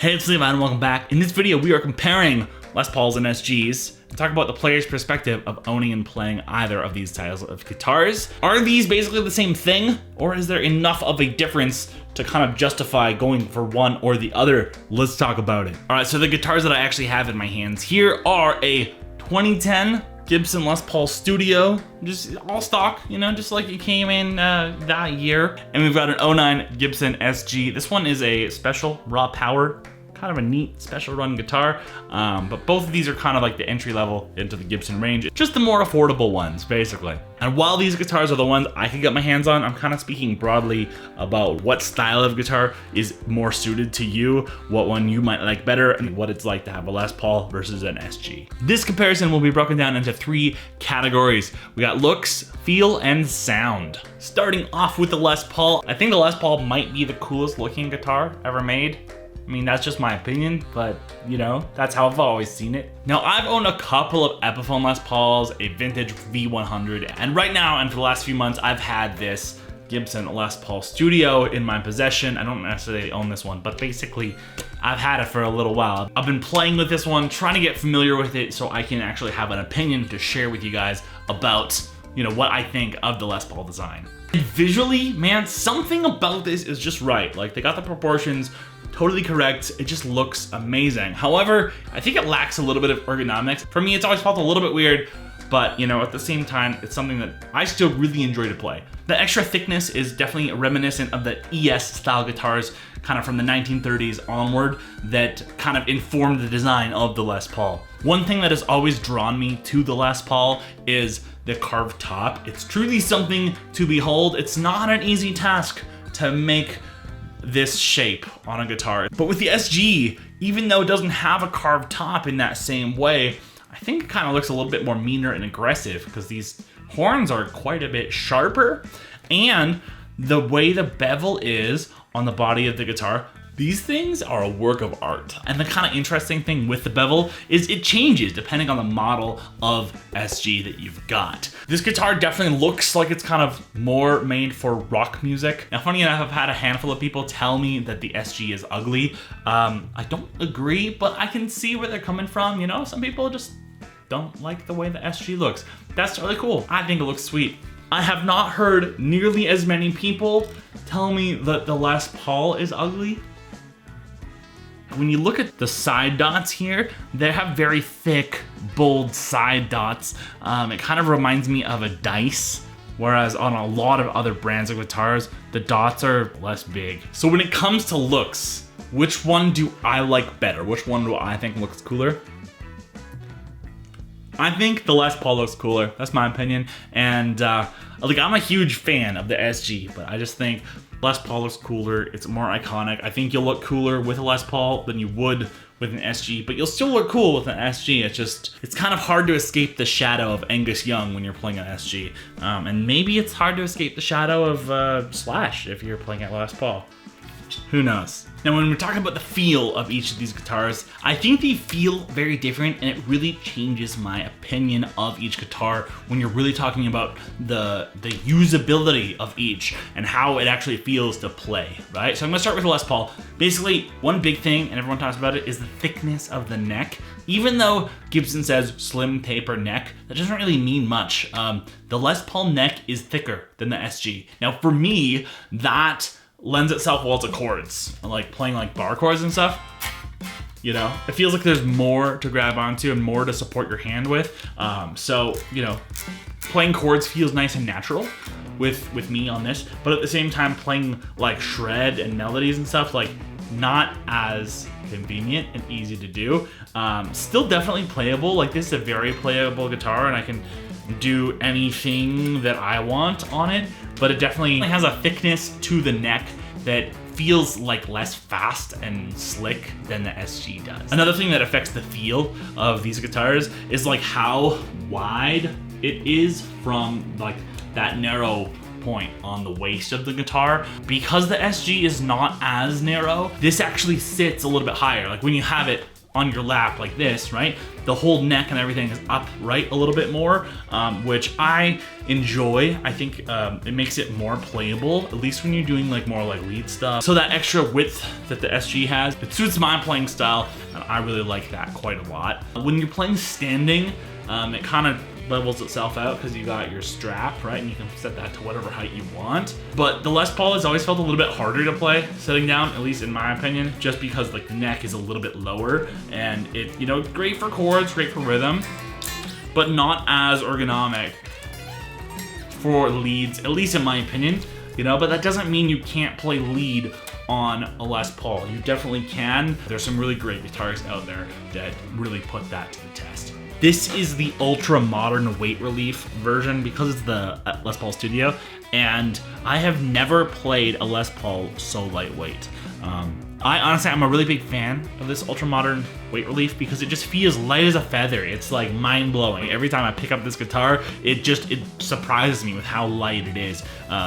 Hey, it's Levi and welcome back. In this video, we are comparing Les Pauls and SGs and talk about the player's perspective of owning and playing either of these styles of guitars. Are these basically the same thing, or is there enough of a difference to kind of justify going for one or the other? Let's talk about it. All right, so the guitars that I actually have in my hands here are a 2010 Gibson Les Paul Studio, just all stock, you know, just like it came in that year. And we've got an 09 Gibson SG. This one is a special raw power, kind of a neat special run guitar. But both of these are kind of like the entry level into the Gibson range, just the more affordable ones, basically. And while these guitars are the ones I could get my hands on, I'm kind of speaking broadly about what style of guitar is more suited to you, what one you might like better, and what it's like to have a Les Paul versus an SG. This comparison will be broken down into three categories. We got looks, feel, and sound. Starting off with the Les Paul, I think the Les Paul might be the coolest looking guitar ever made. I mean, that's just my opinion, but you know, that's how I've always seen it. Now, I've owned a couple of Epiphone Les Pauls, a vintage V100, and right now, and for the last few months, I've had this Gibson Les Paul Studio in my possession. I don't necessarily own this one, but basically, I've had it for a little while. I've been playing with this one, trying to get familiar with it so I can actually have an opinion to share with you guys about, you know, what I think of the Les Paul design. And visually, man, something about this is just right. Like, they got the proportions totally correct. It just looks amazing. However, I think it lacks a little bit of ergonomics. For me, it's always felt a little bit weird, but you know, at the same time, it's something that I still really enjoy to play. The extra thickness is definitely reminiscent of the ES style guitars, kind of from the 1930s onward, that kind of informed the design of the Les Paul. One thing that has always drawn me to the Les Paul is the carved top. It's truly something to behold. It's not an easy task to make this shape on a guitar. But with the SG, even though it doesn't have a carved top in that same way, I think it kind of looks a little bit more meaner and aggressive because these horns are quite a bit sharper, and the way the bevel is on the body of the guitar, these things are a work of art. And the kind of interesting thing with the bevel is it changes depending on the model of SG that you've got. This guitar definitely looks like it's kind of more made for rock music. Now, funny enough, I've had a handful of people tell me that the SG is ugly. I don't agree, but I can see where they're coming from. You know, some people just don't like the way the SG looks. That's really cool. I think it looks sweet. I have not heard nearly as many people tell me that the Les Paul is ugly. When you look at the side dots here, they have very thick, bold side dots. It kind of reminds me of a dice, whereas on a lot of other brands of guitars, the dots are less big. So when it comes to looks, which one do I like better? Which one do I think looks cooler? I think the Les Paul looks cooler. That's my opinion. And like, I'm a huge fan of the SG, but I just think Les Paul looks cooler. It's more iconic. I think you'll look cooler with a Les Paul than you would with an SG, but you'll still look cool with an SG. It's kind of hard to escape the shadow of Angus Young when you're playing an SG. And maybe it's hard to escape the shadow of Slash if you're playing at Les Paul. Who knows? Now, when we're talking about the feel of each of these guitars, I think they feel very different, and it really changes my opinion of each guitar when you're really talking about the usability of each and how it actually feels to play, right? So I'm gonna start with the Les Paul. Basically, one big thing, and everyone talks about it, is the thickness of the neck. Even though Gibson says slim taper neck, that doesn't really mean much. The Les Paul neck is thicker than the SG. Now, for me, that lends itself well to chords, like playing like bar chords and stuff. You know, it feels like there's more to grab onto and more to support your hand with. So, you know, playing chords feels nice and natural with me on this, but at the same time, playing like shred and melodies and stuff, like not as convenient and easy to do. Still definitely playable. Like, this is a very playable guitar, and I can do anything that I want on it, but it definitely has a thickness to the neck that feels like less fast and slick than the SG does. Another thing that affects the feel of these guitars is like how wide it is from like that narrow point on the waist of the guitar. Because the SG is not as narrow, this actually sits a little bit higher. Like when you have it on your lap like this, right? The whole neck and everything is upright a little bit more, which I enjoy. I think it makes it more playable, at least when you're doing like more like lead stuff. So that extra width that the SG has, it suits my playing style, and I really like that quite a lot. When you're playing standing, it kind of levels itself out because you got your strap, right? And you can set that to whatever height you want. But the Les Paul has always felt a little bit harder to play sitting down, at least in my opinion, just because like the neck is a little bit lower, and it, you know, great for chords, great for rhythm, but not as ergonomic for leads, at least in my opinion, you know. But that doesn't mean you can't play lead on a Les Paul. You definitely can. There's some really great guitars out there that really put that to the test. This is the ultra modern weight relief version because it's the Les Paul Studio, and I have never played a Les Paul so lightweight. I'm a really big fan of this ultra modern weight relief because it just feels light as a feather. It's like mind blowing. Every time I pick up this guitar, it surprises me with how light it is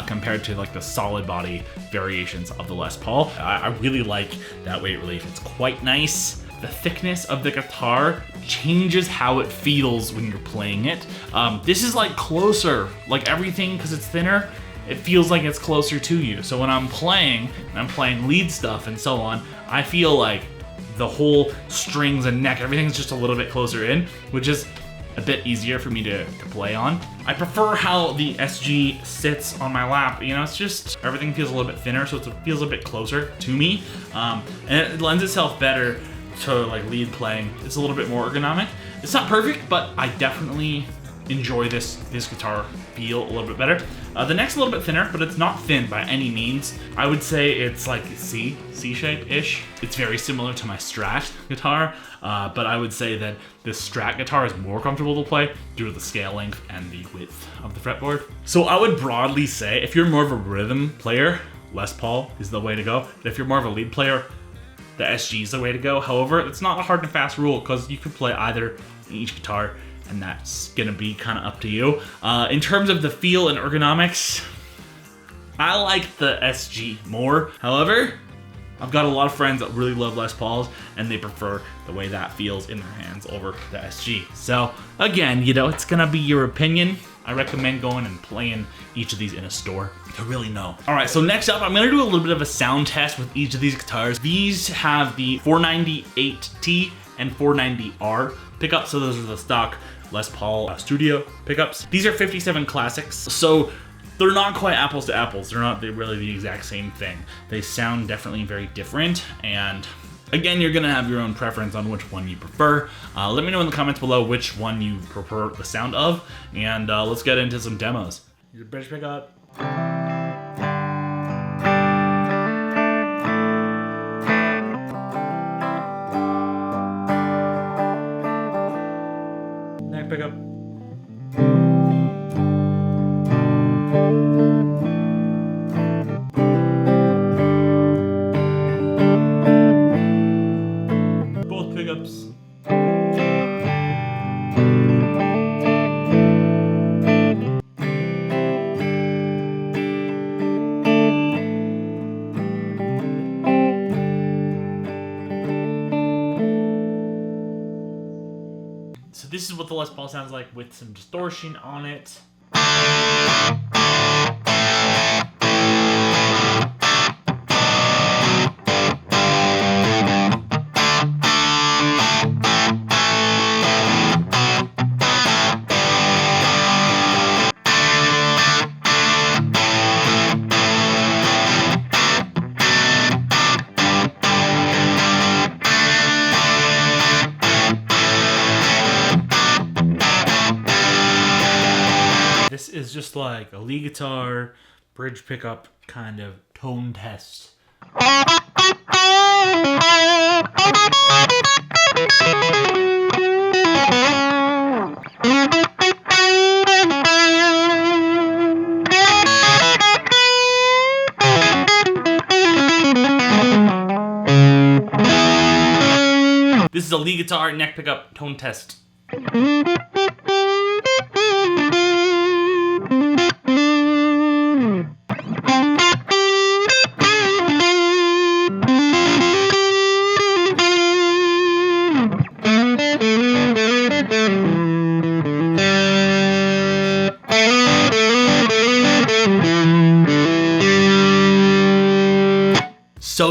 compared to like the solid body variations of the Les Paul. I really like that weight relief. It's quite nice. The thickness of the guitar changes how it feels when you're playing it. This is like closer, like everything, because it's thinner, it feels like it's closer to you. So when I'm playing lead stuff and so on, I feel like the whole strings and neck, everything's just a little bit closer in, which is a bit easier for me to play on. I prefer how the SG sits on my lap. You know, it's just, everything feels a little bit thinner, so it feels a bit closer to me. And it lends itself better to like lead playing. It's a little bit more ergonomic. It's not perfect, but I definitely enjoy this guitar feel a little bit better. The neck's a little bit thinner, but it's not thin by any means. I would say it's like C shape-ish. It's very similar to my Strat guitar, but I would say that this Strat guitar is more comfortable to play due to the scale length and the width of the fretboard. So I would broadly say if you're more of a rhythm player, Les Paul is the way to go. But if you're more of a lead player, the SG is the way to go. However, it's not a hard and fast rule because you can play either in each guitar, and that's gonna be kind of up to you. In terms of the feel and ergonomics, I like the SG more. However, I've got a lot of friends that really love Les Pauls, and they prefer the way that feels in their hands over the SG. So again, you know, it's gonna be your opinion. I recommend going and playing each of these in a store to really know. All right, so next up, I'm gonna do a little bit of a sound test with each of these guitars. These have the 498T and 490R pickups, so those are the stock Les Paul Studio pickups. These are 57 Classics, so they're not quite apples to apples. They're really the exact same thing. They sound definitely very different, and again, you're gonna have your own preference on which one you prefer. Let me know in the comments below which one you prefer the sound of, and let's get into some demos. Here's a bridge pickup. Neck pickup. Both pickups. So this is what the Les Paul sounds like with some distortion on it. This is just like a lead guitar, bridge pickup kind of tone test. This is a lead guitar neck pickup tone test.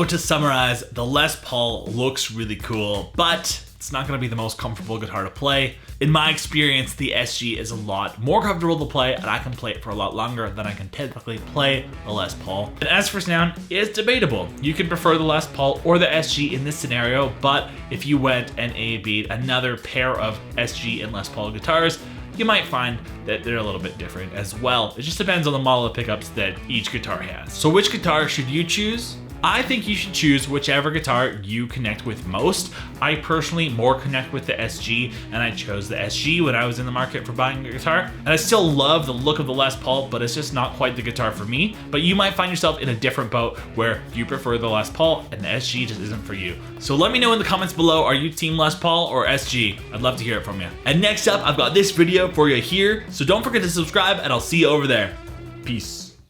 to summarize, the Les Paul looks really cool, but it's not going to be the most comfortable guitar to play. In my experience, the SG is a lot more comfortable to play, and I can play it for a lot longer than I can typically play the Les Paul. And as for sound, it's debatable. You can prefer the Les Paul or the SG in this scenario, but if you went and A/B'd another pair of SG and Les Paul guitars, you might find that they're a little bit different as well. It just depends on the model of pickups that each guitar has. So which guitar should you choose? I think you should choose whichever guitar you connect with most. I personally more connect with the SG, and I chose the SG when I was in the market for buying a guitar. And I still love the look of the Les Paul, but it's just not quite the guitar for me. But you might find yourself in a different boat where you prefer the Les Paul and the SG just isn't for you. So let me know in the comments below, are you team Les Paul or SG? I'd love to hear it from you. And next up, I've got this video for you here, so don't forget to subscribe, and I'll see you over there. Peace.